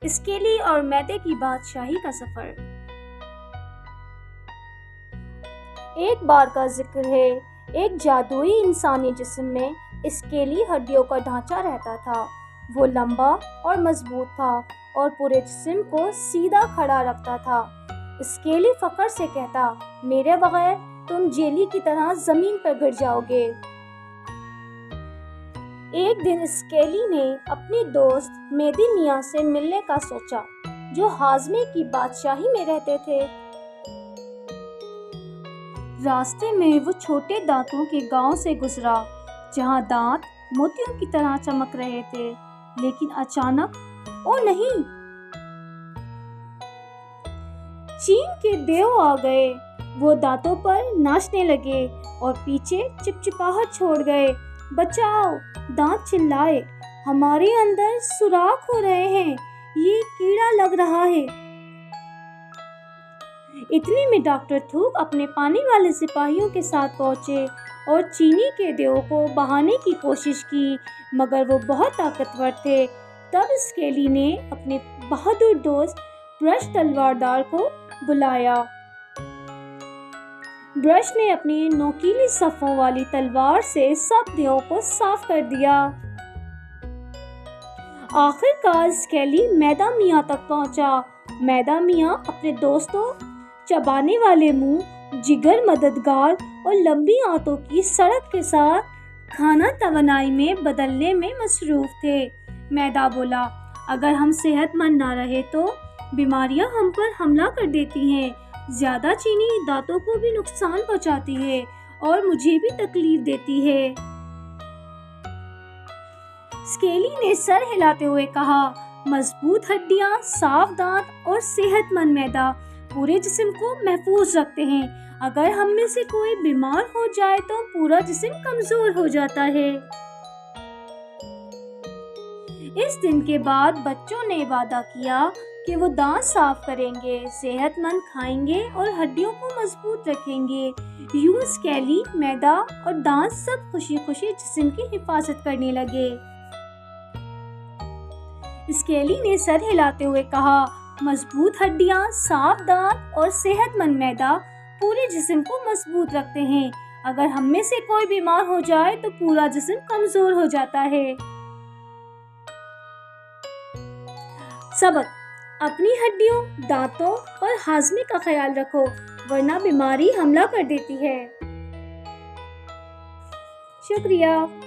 اسکیلی اور میدے کی بادشاہی کا سفر۔ ایک بار کا ذکر ہے، ایک جادوئی انسانی جسم میں اسکیلی ہڈیوں کا ڈھانچہ رہتا تھا۔ وہ لمبا اور مضبوط تھا اور پورے جسم کو سیدھا کھڑا رکھتا تھا۔ اسکیلی فخر سے کہتا، میرے بغیر تم جیلی کی طرح زمین پر گر جاؤ گے۔ ایک دن اسکیلی نے اپنی دوست میدی میاں سے ملنے کا سوچا، جو ہاضمے کی بادشاہی میں رہتے تھے۔ راستے میں وہ چھوٹے دانتوں کے گاؤں سے گزرا، جہاں دانت موتیوں کی طرح چمک رہے تھے، لیکن اچانک او نہیں! چین کے دیو آ گئے۔ وہ دانتوں پر ناچنے لگے اور پیچھے چپچپاہٹ چھوڑ گئے۔ بچاؤ! دانت چلائے، ہمارے اندر سوراخ ہو رہے ہیں، یہ کیڑا لگ رہا ہے۔ اتنے میں ڈاکٹر تھوک اپنے پانی والے سپاہیوں کے ساتھ پہنچے اور چینی کے دیو کو بہانے کی کوشش کی، مگر وہ بہت طاقتور تھے۔ تب اسکیلی نے اپنے بہادر دوست برش تلوار کو بلایا۔ برش نے اپنی نوکیلی صفوں والی تلوار سے سب دیووں کو صاف کر دیا۔ آخر کار اسکیلی میدہ میاں تک پہنچا۔ میدہ میاں اپنے دوستوں چبانے والے منہ، جگر مددگار اور لمبی آنتوں کی سڑک کے ساتھ کھانا توانائی میں بدلنے میں مصروف تھے۔ میدہ بولا، اگر ہم صحت مند نہ رہے تو بیماریاں ہم پر حملہ کر دیتی ہیں۔ زیادہ چینی دانتوں کو بھی نقصان پہنچاتی ہے اور مجھے بھی تکلیف دیتی ہے۔ اسکیلی نے سر ہلاتے ہوئے کہا، مضبوط ہڈیاں، صاف دانت اور صحت مند معدہ پورے جسم کو محفوظ رکھتے ہیں۔ اگر ہم میں سے کوئی بیمار ہو جائے تو پورا جسم کمزور ہو جاتا ہے۔ اس دن کے بعد بچوں نے وعدہ کیا کہ وہ دانت صاف کریں گے، صحت مند کھائیں گے اور ہڈیوں کو مضبوط رکھیں گے۔ یوں اسکیلی، میدہ اور دانت سب خوشی خوشی جسم کی حفاظت کرنے لگے۔ اسکیلی نے سر ہلاتے ہوئے کہا، مضبوط ہڈیاں، صاف دانت اور صحت مند معدہ پورے جسم کو مضبوط رکھتے ہیں۔ اگر ہم میں سے کوئی بیمار ہو جائے تو پورا جسم کمزور ہو جاتا ہے۔ سبق: اپنی ہڈیوں، دانتوں اور ہاضمے کا خیال رکھو، ورنہ بیماری حملہ کر دیتی ہے۔ شکریہ۔